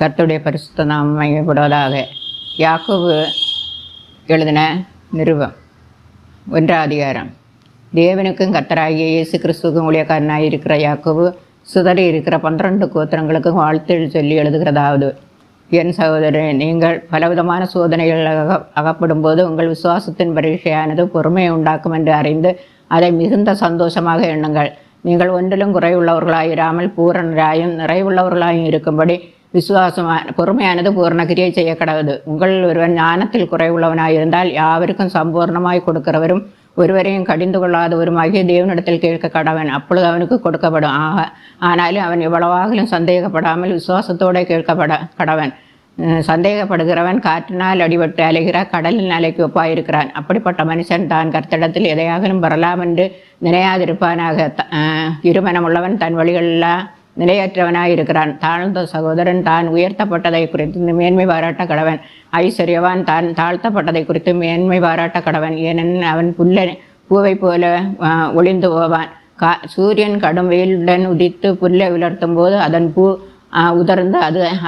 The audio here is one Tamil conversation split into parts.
கர்த்தருடைய பரிசுத்த நாமம் மகிமைப்படுவதாக. யாக்கோபு எழுதின நிருபம் 1 அதிகாரம். தேவனுக்கும் கர்த்தராகிய இயேசு கிறிஸ்துவுக்கும் ஊழியக்காரனாக இருக்கிற யாக்கோபு சிதறி இருக்கிற 12 கோத்திரங்களுக்கும் வாழ்த்து சொல்லி எழுதுகிறதாவது: என் சகோதரரே, நீங்கள் பலவிதமான சோதனைகள் அகப்படும் போது உங்கள் விசுவாசத்தின் பரீட்சையானது பொறுமையை உண்டாக்கும் என்று அறிந்து அதை மிகுந்த சந்தோஷமாக எண்ணுங்கள். நீங்கள் ஒன்றிலும் குறைவுள்ளவர்களாயிராமல் பூரணராயும் நிறைவுள்ளவர்களாயும் இருக்கும்படி பொறுமையானது பூரண கிரியை செய்ய கடவுது. உங்கள் ஒருவன் ஞானத்தில் குறைவுள்ளவனாயிருந்தால் யாவருக்கும் சம்பூர்ணமாய் கொடுக்கிறவரும் ஒருவரையும் கடிந்து கொள்ளாதவருமாகிய தேவனிடத்தில் கேட்க கடவன், அப்பொழுது அவனுக்கு கொடுக்கப்படும். ஆனாலும் அவன் எவ்வளவாகலும் சந்தேகப்படாமல் விசுவாசத்தோடு கடவன். சந்தேகப்படுகிறவன் காற்றினால் அடிபட்டு அலைகிற கடலின் அலைக்கு ஒப்பாயிருக்கிறான். அப்படிப்பட்ட மனுஷன் தான் கர்த்தரிடத்தில் எதையாகலும் வரலாம் என்று நினையாதிருப்பானாக. இருமனமுள்ளவன் தன் வழிகளெல்லாம் நிலையற்றவனாய் இருக்கிறான். தாழ்ந்த சகோதரன் தான் உயர்த்தப்பட்டதை குறித்து மேன்மை பாராட்ட கடவன். ஐஸ்வர்யவான் தான் தாழ்த்தப்பட்டதை குறித்து மேன்மை பாராட்ட கடவன். ஏனெனில் அவன் பூவை போல ஒளிந்து போவான். சூரியன் கடும் வெயிலுடன் உதித்து புல்லை உலர்த்தும் போது அதன் பூ உதர்ந்து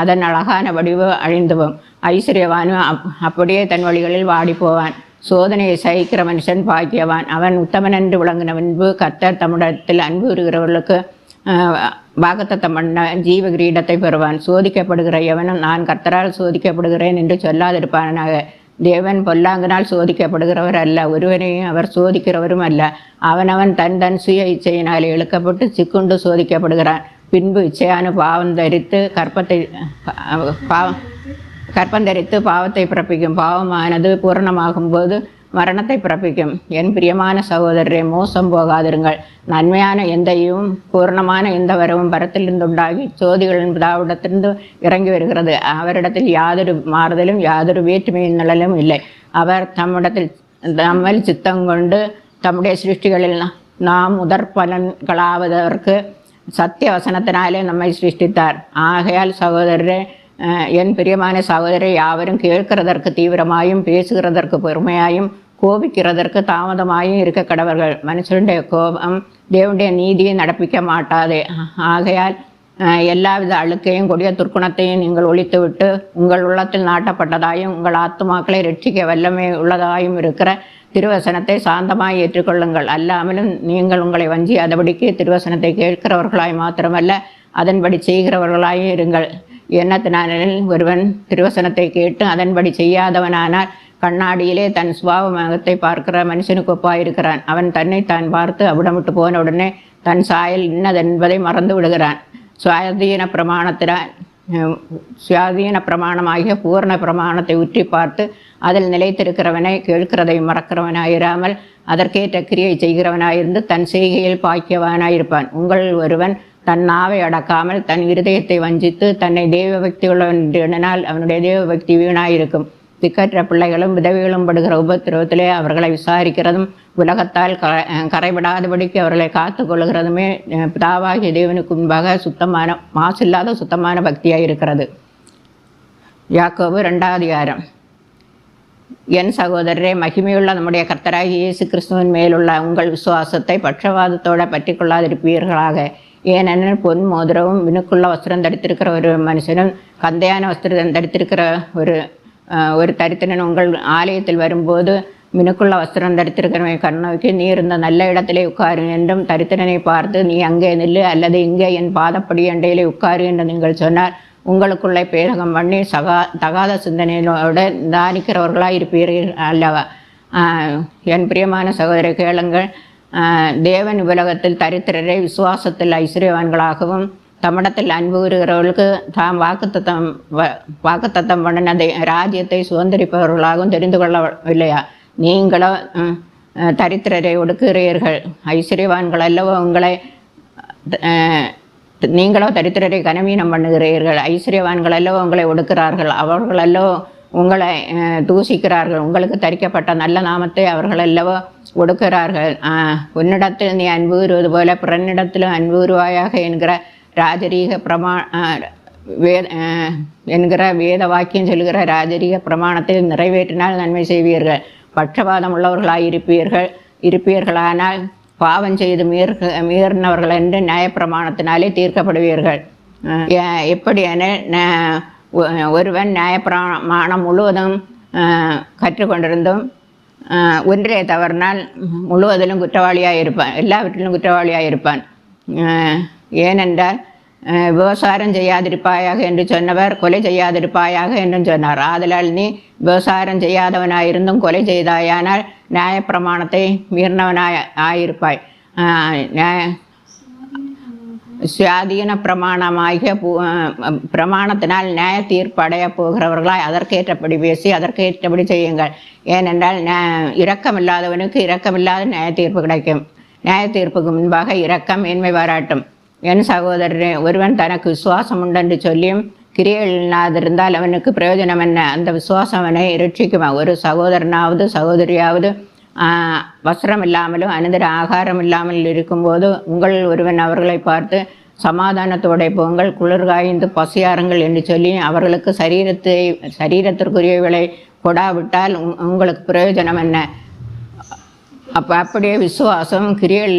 அதன் அழகான வடிவு அழிந்துவோம். ஐஸ்வர்யவானும் அப்படியே தன் வழிகளில் வாடி போவான். சோதனையை சகிக்கிற மனுஷன் பாக்கியவான். அவன் உத்தமன் என்று விளங்கின முன்பு கர்த்தர் தம்மிடத்தில் அன்பு வருகிறவர்களுக்கு வாக்குத்தத்தம் பண்ண ஜீவ கிரீடத்தை பெறுவான். சோதிக்கப்படுகிற எவனும் நான் கர்த்தரால் சோதிக்கப்படுகிறேன் என்று சொல்லாதிருப்பானாக. தேவன் பொல்லாங்கினால் சோதிக்கப்படுகிறவர் அல்ல, ஒருவரையும் அவர் சோதிக்கிறவரும் அல்ல. அவனவன் தன் சுய இச்சையினால் இழுக்கப்பட்டு சிக்குண்டு சோதிக்கப்படுகிறான். பின்பு இச்சையான கற்பம் தரித்து பாவத்தை பிறப்பிக்கும். பாவமானது பூரணமாகும் போது மரணத்தை பிறப்பிக்கும். என் பிரியமான சகோதரரை, மோசம் போகாதிருங்கள். நன்மையான எந்தையும் பூர்ணமான எந்த வரவும் பரத்திலிருந்து உண்டாகி சோதிகளின் பிதாவிடத்திலிருந்து இறங்கி வருகிறது. அவரிடத்தில் யாதொரு மாறுதலும் யாதொரு வேற்றுமையின் நிழலும் இல்லை. அவர் நம்மில் சித்தம் கொண்டு தம்முடைய சிருஷ்டிகளில் நாம் முதற்பலன்களாவதற்கு சத்திய வசனத்தினாலே நம்மை சிருஷ்டித்தார். ஆகையால் சகோதரரே, என் பிரியமான சகோதரரை, யாவரும் கேட்கிறதற்கு தீவிரமாயும் பேசுகிறதற்கு பொறுமையாயும் கோபிக்கிறதற்கு தாமதமாயும் இருக்க கடவர்கள். மனுஷனுடைய கோபம் தேவனுடைய நீதியை நடப்பிக்க மாட்டாதே. ஆகையால் எல்லாவித அழுக்கையும் கொடிய துர்க்குணத்தையும் நீங்கள் ஒழித்துவிட்டு உங்கள் உள்ளத்தில் நாட்டப்பட்டதாயும் உங்கள் ஆத்துமாக்களை ரட்சிக்க வல்லமை உள்ளதாயும் இருக்கிற திருவசனத்தை சாந்தமாய் ஏற்றுக்கொள்ளுங்கள். அல்லாமலும் நீங்கள் உங்களை வஞ்சியாதபடிக்கு திருவசனத்தை கேட்கிறவர்களாய் மாத்திரமல்ல, அதன்படி செய்கிறவர்களாயும் இருங்கள். எண்ணத்தினாலில் ஒருவன் திருவசனத்தை கேட்டு அதன்படி செய்யாதவனானால் கண்ணாடியிலே தன் சுபாவத்தை பார்க்கிற மனுஷனுக்கு ஒப்பாயிருக்கிறான். அவன் தன்னை தான் பார்த்து அவிடமிட்டு போன உடனே தன் சாயல் இன்னதென்பதை மறந்து விடுகிறான். சுயாதீன பிரமாணமாகிய பூர்ண பிரமாணத்தை உற்றி பார்த்து அதில் நிலைத்திருக்கிறவனை கேட்கிறதை மறக்கிறவனாயிராமல் அதற்கேற்ற கிரியை செய்கிறவனாயிருந்து தன் செய்கையில் பாக்கியவனாயிருப்பான். உங்கள் ஒருவன் தன் நாவை அடக்காமல் தன் இருதயத்தை வஞ்சித்து தன்னை தெய்வ பக்தி உள்ளவன் என்று எண்ணினால் அவனுடைய தெய்வ பக்தி வீணாயிருக்கும். திக்கற்ற பிள்ளைகளும் விதவிகளும் படுகிற உபத்திரவத்திலே அவர்களை விசாரிக்கிறதும் உலகத்தால் கரைபடாதபடிக்கு அவர்களை காத்து கொள்கிறதுமே பிதாவாகிய தேவனுக்கு முன்பாக மாசில்லாத சுத்தமான பக்தியாக இருக்கிறது. யாக்கோபு 2 அதிகாரம். என் சகோதரரே, மகிமையுள்ள நம்முடைய கர்த்தராகிய இயேசு கிறிஸ்துவின் மேலுள்ள உங்கள் விசுவாசத்தை பட்சவாதத்தோடு பற்றி கொள்ளாதிருப்பீர்களாக. ஏனெனில் பொன் மோதிரவும் மினுக்குள்ள வஸ்திரம் தரித்திருக்கிற ஒரு மனுஷனும் கந்தையான வஸ்திரம் தரித்திருக்கிற ஒரு தரித்திரன் உங்கள் ஆலயத்தில் வரும்போது மினுக்குள்ள வஸ்திரம் தரித்திருக்கிறவனை கண்ணோக்கி நீ இருந்த நல்ல இடத்திலே உட்காரு என்றும், தரித்திரனை பார்த்து நீ அங்கே நில்லு அல்லது இங்கே என் பாதப்படி அண்டையிலே உட்காரு என்று நீங்கள் சொன்னார் உங்களுக்குள்ளே பேதகம் பண்ணி தகாத சிந்தனையோடு தானிக்கிறவர்களாக இருப்பீர்கள் அல்லவா. என் பிரியமான சகோதரி, கேளுங்கள். தேவன் உலகத்தில் தரித்திரரை விசுவாசத்தில் ஐஸ்வர்யவான்களாகவும் தம்மிடத்தில் அன்பு கூறுகிறவர்களுக்கு தாம் வாக்குத்தத்தம் பண்ணின ராஜ்யத்தை சுதந்திரிப்பவர்களாகவும் தெரிந்து கொள்ளவில்லையா? நீங்களோ தரித்திரரை ஒடுக்குகிறீர்கள். ஐஸ்வர்யவான்கள் அல்லவோ நீங்களோ தரித்திரரை கனவீனம் பண்ணுகிறீர்கள். ஐஸ்வர்யவான்கள் அல்லவோ உங்களை ஒடுக்கிறார்கள். அவர்கள் அல்லவோ உங்களை தூசிக்கிறார்கள். உங்களுக்கு தரிக்கப்பட்ட நல்ல நாமத்தை அவர்கள் அல்லவோ ஒடுக்கிறார்கள். உன்னிடத்தில் நீ அன்பு கூறுவது போல பிறனிடத்திலும் அன்பு கூறுவாயாக என்கிற வேத வாக்கியம் சொல்கிற ராஜரீக பிரமாணத்தில் நிறைவேற்றினால் நன்மை செய்வீர்கள். பட்சபாதம் இருப்பீர்களானால் பாவம் செய்து மீறினவர்கள் என்று நியாயப்பிரமாணத்தினாலே தீர்க்கப்படுவீர்கள். எப்படி ஒருவன் நியாயப்பிரமாணம் முழுவதும் கற்றுக்கொண்டிருந்தும் ஒன்றே தவறினால் முழுவதிலும் குற்றவாளியாக இருப்பான், எல்லாவற்றிலும் குற்றவாளியாக இருப்பான். ஏனென்றால் விபசாரம் செய்யாதிருப்பாயாக என்று சொன்னவர் கொலை செய்யாதிருப்பாயாக என்றும் சொன்னார். ஆதலால் நீ விபசாரம் செய்யாதவனாயிருந்தும் கொலை செய்தாயானால் நியாயப்பிரமாணத்தை மீறினவனாயிருப்பாய். சுயாதீன பிரமாணமாகிய பிரமாணத்தினால் நியாய தீர்ப்பு அடைய போகிறவர்களாய் அதற்கேற்றபடி பேசி அதற்கேற்றபடி செய்யுங்கள். ஏனென்றால் இரக்கமில்லாதவனுக்கு இரக்கமில்லாத நியாய தீர்ப்பு கிடைக்கும். நியாய தீர்ப்புக்கு முன்பாக இரக்கம் மேன்மை பாராட்டும். என் சகோதரரே, ஒருவன் தனக்கு விசுவாசம் உண்டென்று சொல்லியும் கிரியைகள் இல்லாதிருந்தால் அவனுக்கு பிரயோஜனம் என்ன? அந்த விசுவாசம் அவனை இரட்சிக்குமா? ஒரு சகோதரனாவது சகோதரியாவது வஸ்திரம் இல்லாமலும் அனந்தர ஆகாரம் இல்லாமல் இருக்கும்போது உங்கள் ஒருவன் அவர்களை பார்த்து சமாதானத்தோட போங்கள், குளிர் காய்ந்து பசியாருங்கள் என்று சொல்லி அவர்களுக்கு சரீரத்திற்குரியவர்களை கொடாவிட்டால் உங்களுக்கு பிரயோஜனம் என்ன? அப்படியே விசுவாசம் கிரியைகள்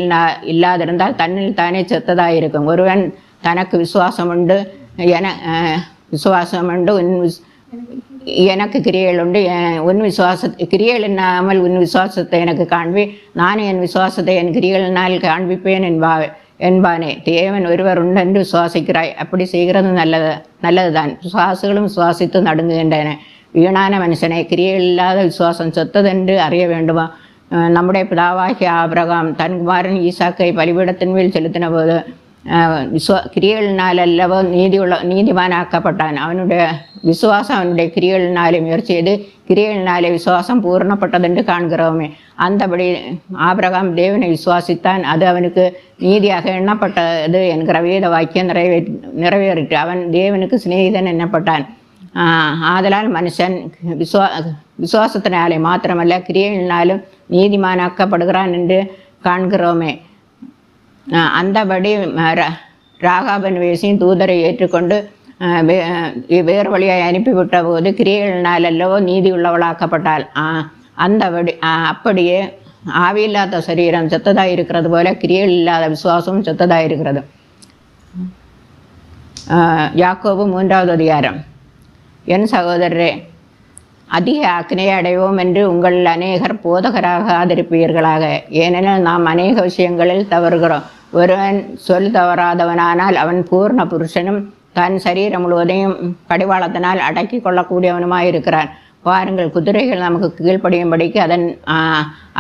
இல்லாதிருந்தால் தன்னில் தானே செத்ததாக இருக்கும். ஒருவன் தனக்கு விசுவாசம் உண்டு எனக்கு கிரியைகள் உண்டு, உன் கிரியைகள் இல்லாமல் உன் விசுவாசத்தை எனக்கு காண்பி, நான் என் விசுவாசத்தை என் கிரியைகளினால் காண்பிப்பேன் என்பானே. தேவன் ஒருவர் உண்டென்று விசுவாசிக்கிறாய், அப்படி செய்கிறது நல்லதுதான். விசுவாசிகளும் விசுவாசித்து நடுங்குகின்றன. வீணான மனுஷனை கிரியைகள் இல்லாத விசுவாசம் சொத்ததென்று அறிய வேண்டுமா? நம்முடைய பிதாவாகிய ஆபிரகாம் தன் குமாரன் ஈசாக்கை பலிபீடத்தின் மேல் செலுத்தின போது கிரியைகளினால் அல்லவோ நீதிமானாக்கப்பட்டான். அவனுடைய விசுவாசம் அவனுடைய கிரியைகளினாலே முயற்சி செய்து கிரியைகளினாலே விசுவாசம் பூர்ணப்பட்டதென்று காண்கிறோமே. அந்தபடி ஆபிரகாம் தேவனை விசுவாசித்தான், அது அவனுக்கு நீதியாக எண்ணப்பட்டது என்கிற வேத வாக்கியம் நிறைவேறிட்டு அவன் தேவனுக்கு சிநேகிதன் எண்ணப்பட்டான். ஆதலால் மனுஷன் விசுவாசத்தினாலே மாத்திரமல்ல கிரியைகளினாலும் நீதிமானாக்கப்படுகிறான் என்று காண்கிறோமே. அந்தபடி ராகாபன் வேசியின் தூதரை ஏற்றுக்கொண்டு வேறு வழியை அனுப்பிவிட்ட போது கிரியைகளினால் அல்லவோ நீதி உள்ளவளாக்கப்பட்டாள். அந்தபடி அப்படியே ஆவியில்லாத சரீரம் செத்ததாக இருக்கிறது போல கிரியைகள் இல்லாத விசுவாசமும் செத்ததாக இருக்கிறது. யாக்கோபு 3வது அதிகாரம். என் சகோதரரே, அதிக ஆக்கினையை அடைவோம் என்று உங்கள் அநேகர் போதகராக ஆதரிப்பீர்களாக. ஏனெனில் நாம் அநேக விஷயங்களில் தவறுகிறோம். ஒருவன் சொல் தவறாதவனானால் அவன் பூர்ண புருஷனும் தன் சரீரம் முழுவதையும் கடிவாளத்தினால் அடக்கி கொள்ளக்கூடியவனுமாயிருக்கிறான். பாருங்கள், குதிரைகள் நமக்கு கீழ்ப்படியும்படிக்கு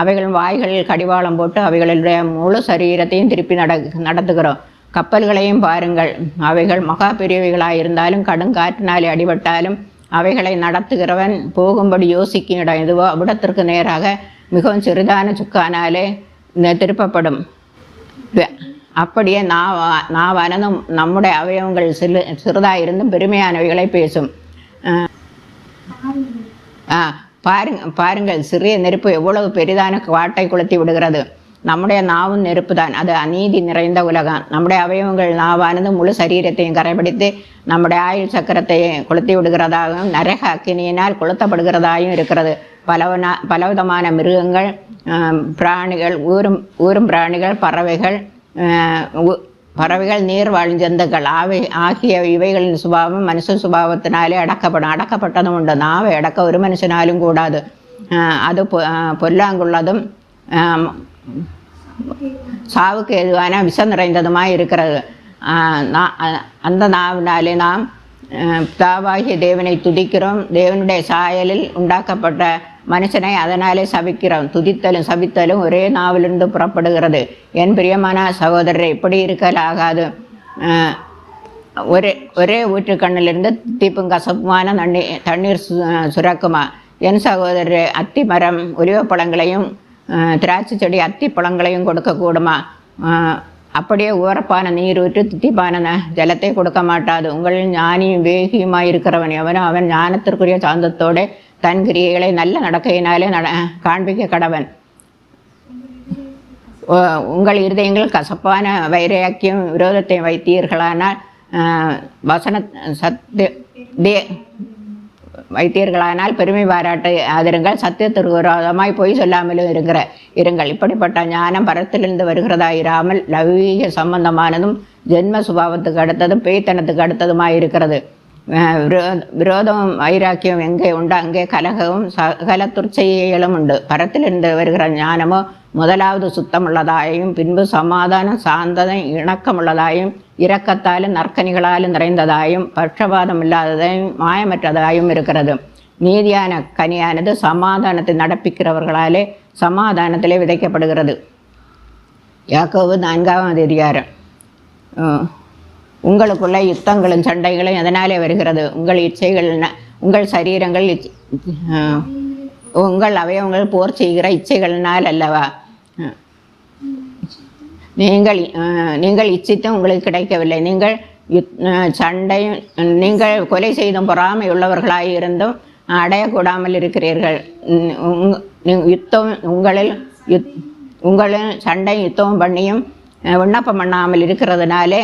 அவைகளின் வாய்களில் கடிவாளம் போட்டு அவைகளுடைய முழு சரீரத்தையும் திருப்பி நடத்துகிறோம். கப்பல்களையும் பாருங்கள், அவைகள் மகா பெரியவைகளாயிருந்தாலும் கடுங்காற்றினாலே அடிபட்டாலும் அவைகளை நடத்துகிறவன் போகும்படி யோசிக்கும் இடம் எதுவோ அவ்விடத்திற்கு நேராக மிகவும் சிறிதான சுக்கானாலே திருப்பப்படும். அப்படியே நாவானதும் நம்முடைய அவயவங்கள் சிறிதாயிருந்தும் பெருமையானவைகளை பேசும். பாருங்கள், சிறிய நெருப்பு எவ்வளவு பெரிதான காட்டை கொளுத்தி விடுகிறது. நம்முடைய நாவும் நெருப்பு தான், அது அநீதி நிறைந்த உலகம். நம்முடைய அவயவங்கள் நாவானது முழு சரீரத்தையும் கரைபிடித்து நம்முடைய ஆயுள் சக்கரத்தை கொளுத்தி விடுகிறதாகவும் நரக அக்கினியினால் கொளுத்தப்படுகிறதாகவும் இருக்கிறது. பலவிதமான மிருகங்கள், பிராணிகள், ஊரும் பிராணிகள், பறவைகள், நீர் வாழ்ஞ்சந்துகள் ஆகிய இவைகளின் சுபாவம் மனுஷ சுபாவத்தினாலே அடக்கப்பட்டதும் உண்டு. நாவை அடக்க ஒரு மனுஷனாலும் கூடாது. அது பொல்லாங்குள்ளதும் சாவுக்கு எதுவான விஷம் நிறைந்ததுமாய் இருக்கிறது. அந்த நாவினாலே நாம் பிதாவாகிய தேவனை துதிக்கிறோம், தேவனுடைய சாயலில் உண்டாக்கப்பட்ட மனுஷனை அதனாலே சபிக்கிறோம். துதித்தலும் சபித்தலும் ஒரே நாவிலிருந்து புறப்படுகிறது. என் பிரியமான சகோதரரை, இப்படி இருக்கலாகாது. ஒரே ஊற்றுக்கண்ணிலிருந்து தீப்பும் கசப்புமான தண்ணீர் சுரக்குமா? என் சகோதரரை, அத்தி மரம் ஒலிவப்பழங்களையும் திராட்சை செடி அத்தி பழங்களையும் கொடுக்கக்கூடுமா? அப்படியே ஊரப்பான நீரூற்று தித்திப்பான ஜலத்தை கொடுக்க மாட்டாது. உங்களில் ஞானியும் வேகியுமாய் இருக்கிறவன் எவனோ அவன் ஞானத்திற்குரிய சாந்தத்தோடு தன் கிரியைகளை நல்ல நடக்கையினாலே காண்பிக்க கடவன். உங்கள் இருதயங்கள் கசப்பான வைராக்கியம் விரோதத்தை வைத்தீர்களானால் வைத்தீர்களானால் பெருமை பாராட்டு அதிருங்கள். சத்தியத்திற்கு விரோதமாய் பொய் சொல்லாமலும் இருங்கள். இப்படிப்பட்ட ஞானம் பரத்திலிருந்து வருகிறதாயிராமல் லௌகீக சம்பந்தமானதும் ஜென்ம சுபாவத்துக்கு அடுத்ததும் பேய்த்தனத்துக்கு அடுத்ததுமாய் இருக்கிறது. விரோதமும் வைராக்கியம் எங்கே உண்டு அங்கே கலகமும் சகல துர்ச்செயலும் உண்டு. பரத்திலிருந்து வருகிற ஞானமோ முதலாவது சுத்தமுள்ளதாயும் பின்பு சமாதானம் சாந்ததும் இணக்கமுள்ளதாயும் இரக்கத்தாலும் நற்கனிகளாலும் நிறைந்ததாயும் பட்சபாதம் இல்லாததாயும் மாயமற்றதாயும் இருக்கிறது. நீதியான கனியானது சமாதானத்தை நடப்பிக்கிறவர்களாலே சமாதானத்திலே விதைக்கப்படுகிறது. யாக்கோபு 4ஆம் அதிகாரம். உங்களுக்குள்ள யுத்தங்களும் சண்டைகளும் எதனாலே வருகிறது? உங்கள் இச்சைகள், உங்கள் சரீரங்கள், உங்கள் அவயவங்கள் போர் செய்கிற இச்சைகளினால் அல்லவா? நீங்கள் இச்சித்தும் உங்களுக்கு கிடைக்கவில்லை. நீங்கள் சண்டையும் நீங்கள் கொலை செய்தும் பொறாமை உள்ளவர்களாக இருந்தும் அடையக்கூடாமல் இருக்கிறீர்கள். யுத்தம் உங்களில் சண்டையும் யுத்தமும் பண்ணியும் விண்ணப்பம் பண்ணாமல் இருக்கிறதுனாலே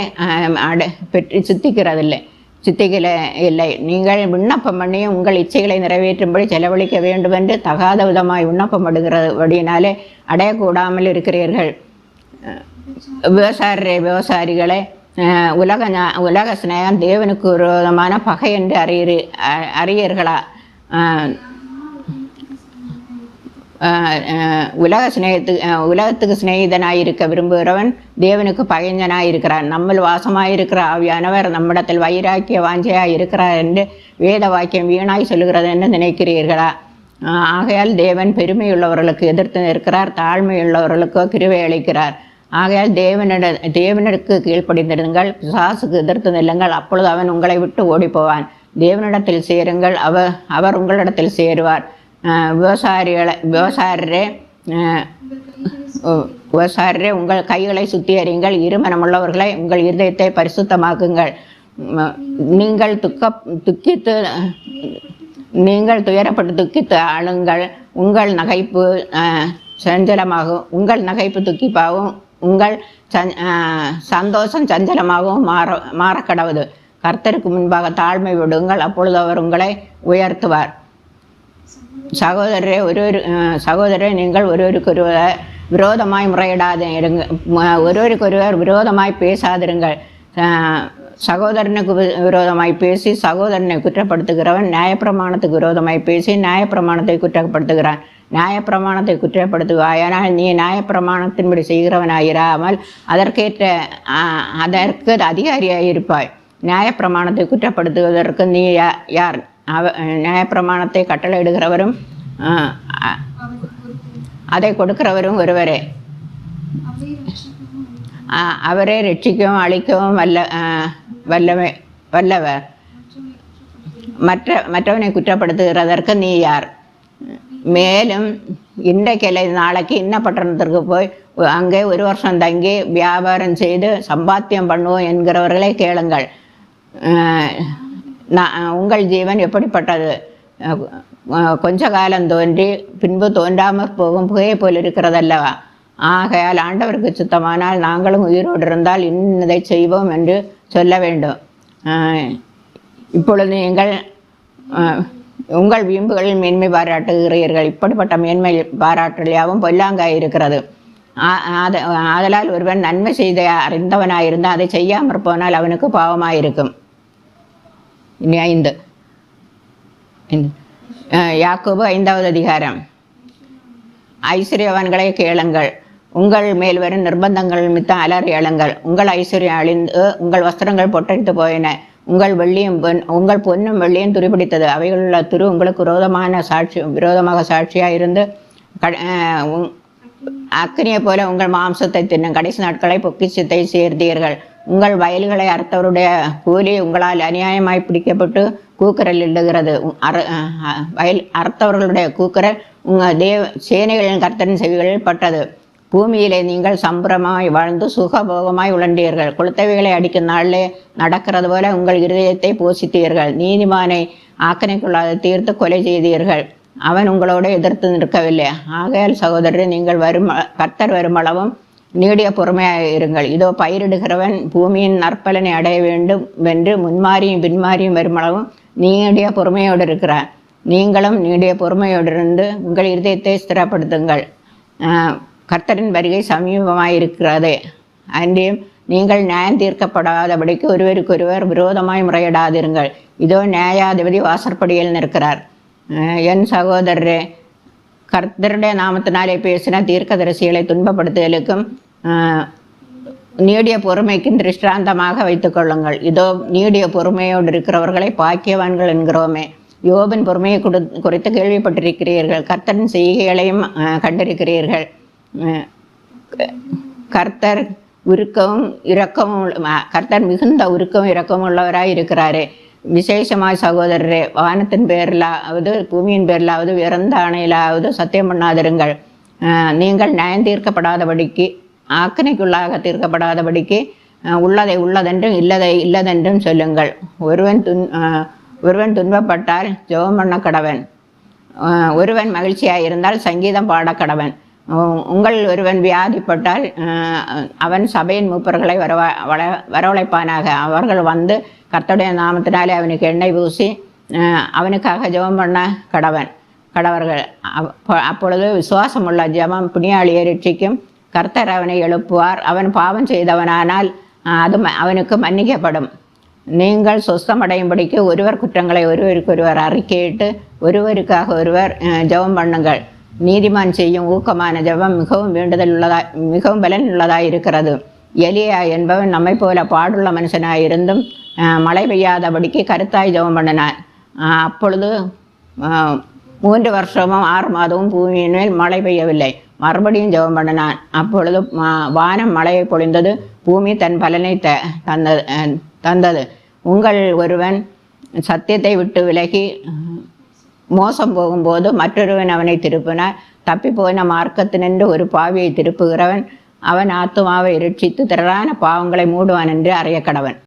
பெற்று சித்திக்கல இல்லை. நீங்கள் விண்ணப்பம் பண்ணியும் உங்கள் இச்சைகளை நிறைவேற்றும்படி செலவழிக்க வேண்டும் என்று தகாத விதமாய் விண்ணப்பம் படுகிறபடியினாலே அடையக்கூடாமல் இருக்கிறீர்கள். விவசாரிகளே, உலக ஸ்நேகம் தேவனுக்கு விரோதமான பகை என்று அறியீர்களா? உலகத்துக்கு சிநேகிதனாயிருக்க விரும்புகிறவன் தேவனுக்கு பகைஞனாயிருக்கிறான். நம்மில் வாசமாயிருக்கிற ஆவியானவர் நம்மிடத்தில் வைராக்கிய வாஞ்சையாய் இருக்கிறார் என்று வேத வாக்கியம் வீணாய் சொல்லுகிறது என்று நினைக்கிறீர்களா? ஆகையால் தேவன் பெருமையுள்ளவர்களுக்கு எதிர்த்து நிற்கிறார், தாழ்மையுள்ளவர்களுக்கோ கிருபை அளிக்கிறார். ஆகையால் தேவனுக்கு கீழ்ப்படிந்திருங்கள், பிசாசுக்கு எதிர்த்து நில்லுங்கள், அப்பொழுது அவன் உங்களை விட்டு ஓடிப்போவான். தேவனிடத்தில் சேருங்கள், அவர் உங்களிடத்தில் சேருவார். விவசாயரே உங்கள் கைகளை சுத்திகரியுங்கள், இருமனமுள்ளவர்களை உங்கள் இருதயத்தை பரிசுத்தமாக்குங்கள். நீங்கள் துயரப்பட்டு துக்கித்து அழுங்கள். உங்கள் நகைப்பு சஞ்சலமாகும், உங்கள் நகைப்பு துக்கிப்பாகவும் உங்கள் சந்தோஷம் சஞ்சலமாகவும் மாறக்கடவுது. கர்த்தருக்கு முன்பாக தாழ்மை விடுங்கள், அப்பொழுது அவர் உங்களை உயர்த்துவார். சகோதரரே நீங்கள் ஒருவருக்கொருவர் விரோதமாய் முறையிடாதிருங்க, ஒருவருக்கொருவர் விரோதமாய் பேசாதிருங்கள். சகோதரனுக்கு விரோதமாய் பேசி சகோதரனை குற்றப்படுத்துகிறவன் நியாயப்பிரமாணத்துக்கு விரோதமாய் பேசி நியாயப்பிரமாணத்தை குற்றப்படுத்துகிறான். நியாயப்பிரமாணத்தை குற்றப்படுத்துவாயானால் நீ நியாயப்பிரமாணத்தின்படி செய்கிறவனாயிராமல் அதற்கு அதிகாரியாயிருப்பாய். நியாயப்பிரமாணத்தை குற்றப்படுத்துவதற்கு நீ யார்? நியாயப்பிரமாணத்தை கட்டளையிடுகிறவரும் அதை கொடுக்கிறவரும் ஒருவரே. அவரே ரட்சிக்கவும் அழிக்கவும் வல்லவர். மற்றவனை குற்றப்படுத்துகிறதற்கு நீ யார்? மேலும் இன்றைக்கு நாளைக்கு இன்ன பட்டணத்திற்கு போய் அங்கே 1 வருஷம் தங்கி வியாபாரம் செய்து சம்பாத்தியம் பண்ணுவோம் என்கிறவர்களே கேளுங்கள். உங்கள் ஜீவன் எப்படிப்பட்டது? கொஞ்ச காலம் தோன்றி பின்பு தோன்றாமற் போகும் புகையை போல் இருக்கிறதல்லவா? ஆகையால் ஆண்டவருக்கு சுத்தமானால் நாங்களும் உயிரோடு இருந்தால் இன்னதை செய்வோம் என்று சொல்ல வேண்டும். இப்பொழுது நீங்கள் உங்கள் வீம்புகளில் மேன்மை பாராட்டுகிறீர்கள். இப்படிப்பட்ட மேன்மை பாராட்டலையாகவும் பொல்லாங்காய் இருக்கிறது. ஆதலால் ஒருவன் நன்மை செய்த அறிந்தவனாயிருந்தால் அதை செய்யாமற் போனால் அவனுக்கு பாவமாயிருக்கும். இனி 5 யாக்கோபு 5ஆவது அதிகாரம். ஐஸ்வர்யவான்களை கேளுங்கள், உங்கள் மேல் வரும் நிர்பந்தங்கள் நிமித்தம் அலறி எழுங்கள். உங்கள் ஐஸ்வர்யம் அழிந்து உங்கள் வஸ்திரங்கள் பொட்டரித்து போயின. உங்கள் பொன்னும் வெள்ளியும் துருப்பிடித்தது. அவைகளுள்ள துரு உங்களுக்கு விரோதமாக சாட்சியாக இருந்து அக்கினியை போல உங்கள் மாம்சத்தை தின்னும். கடைசி நாட்களை பொக்கிஷத்தை சேர்த்தீர்கள். உங்கள் வயல்களை அறுத்தவருடைய கூலி உங்களால் அநியாயமாய் பிடிக்கப்பட்டு கூக்குரல் இடுகிறது. வயல் அறுத்தவர்களுடைய கூக்குரல் சேனைகளின் கர்த்தரின் செவிகளில் பட்டது. பூமியிலே நீங்கள் சம்பரமாய் வாழ்ந்து சுகபோகமாய் உழண்டீர்கள். குளத்தவைகளை அடிக்கும் நாளிலே நடக்கிறது போல உங்கள் இருதயத்தை போஷித்தீர்கள். நீதிமானை ஆக்கணைக்குள்ளாத தீர்த்து கொலை செய்தீர்கள். அவன் உங்களோடு எதிர்த்து நிற்கவில்லை. ஆகையால் சகோதரர், நீங்கள் கர்த்தர் வருமளவும் நீடிய பொறுமையாக இருங்கள். இதோ பயிரிடுகிறவன் பூமியின் நற்பலனை அடைய வேண்டும் என்று முன்மாறியும் பின்மாறியும் வருமளவும் நீடிய பொறுமையோடு இருக்கிறார். நீங்களும் நீடிய பொறுமையோடு இருந்து உங்கள் இருதயத்தை ஸ்திரப்படுத்துங்கள். கர்த்தரின் வருகை சமீபமாயிருக்கிறது. அன்றியும் நீங்கள் நியாயம் தீர்க்கப்படாதபடிக்கு ஒருவருக்கொருவர் விரோதமாய் முறையிடாதிருங்கள். இதோ நியாயாதிபதி வாசற்படியில் நிற்கிறார். என் சகோதரரே, கர்த்தருடைய நாமத்தினாலே பேசின தீர்க்கதரிசிகளை துன்பப்படுத்துதலுக்கும் நீடிய பொறுமைக்கும் திருஷ்டாந்தமாக வைத்துக் கொள்ளுங்கள். இதோ நீடிய பொறுமையோடு இருக்கிறவர்களை பாக்கியவான்கள் என்கிறோமே. யோபின் பொறுமையை குறித்து கேள்விப்பட்டிருக்கிறீர்கள், கர்த்தரின் செய்கைகளையும் கண்டிருக்கிறீர்கள். கர்த்தர் கர்த்தர் மிகுந்த உருக்கவும் இரக்கமும் உள்ளவராய் இருக்கிறாரே. விசேஷமாய் சகோதரரே, வானத்தின் பேரிலாவது பூமியின் பேரிலாவது இறந்த ஆணையிலாவது சத்தியம் பண்ணாதிருங்கள். நீங்கள் நியாயம் தீர்க்கப்படாதபடிக்கு, ஆக்கணைக்குள்ளாக தீர்க்கப்படாதபடிக்கு உள்ளதை உள்ளதென்றும் இல்லதை இல்லதென்றும் சொல்லுங்கள். ஒருவன் துன்பப்பட்டால் ஜெபம் பண்ண கடவன். ஒருவன் மகிழ்ச்சியாக இருந்தால் சங்கீதம் பாட கடவன். உங்கள் ஒருவன் வியாதிப்பட்டால் அவன் சபையின் மூப்பர்களை வரவழைப்பானாக. அவர்கள் வந்து கர்த்தருடைய நாமத்தினாலே அவனுக்கு எண்ணெய் பூசி அவனுக்காக ஜெபம் பண்ண கடவர்கள். அப்பொழுது விசுவாசமுள்ள ஜெபம் புண்ணியாளியை ரட்சிக்கும். கர்த்தர் அவனை எழுப்புவார். அவன் பாவம் செய்தவனானால் அது அவனுக்கு மன்னிக்கப்படும். நீங்கள் சொஸ்தமடையும்படிக்கு ஒருவர் குற்றங்களை ஒருவருக்கொருவர் அறிக்கையிட்டு ஒருவருக்காக ஒருவர் ஜெபம் பண்ணுங்கள். நீதிமான் செய்யும் ஊக்கமான ஜெபம் மிகவும் பலன் உள்ளதாய் இருக்கிறது. எலியா என்பவன் நம்மை போல பாடுள்ள மனுஷனாயிருந்தும் மழை பெய்யாதபடிக்கு கருத்தாய் ஜெபம் பண்ணினான். அப்பொழுது 3 வருஷமும் 6 மாதமும் பூமியின் மேல் மழை பெய்யவில்லை. மறுபடியும் ஜெபம் பண்ணினான். அப்பொழுது வானம் மழையை பொழிந்தது, பூமி தன் பலனை தந்தது. உங்கள் ஒருவன் சத்தியத்தை விட்டு விலகி மோசம் போகும்போது மற்றொருவன் அவனை திருப்பினார். தப்பி போன மார்க்கத்தினின்று ஒரு பாவியை திருப்புகிறவன் அவன் ஆத்துமாவை இரட்சித்து திரளான பாவங்களை மூடுவான் என்று அறிய கடவன்.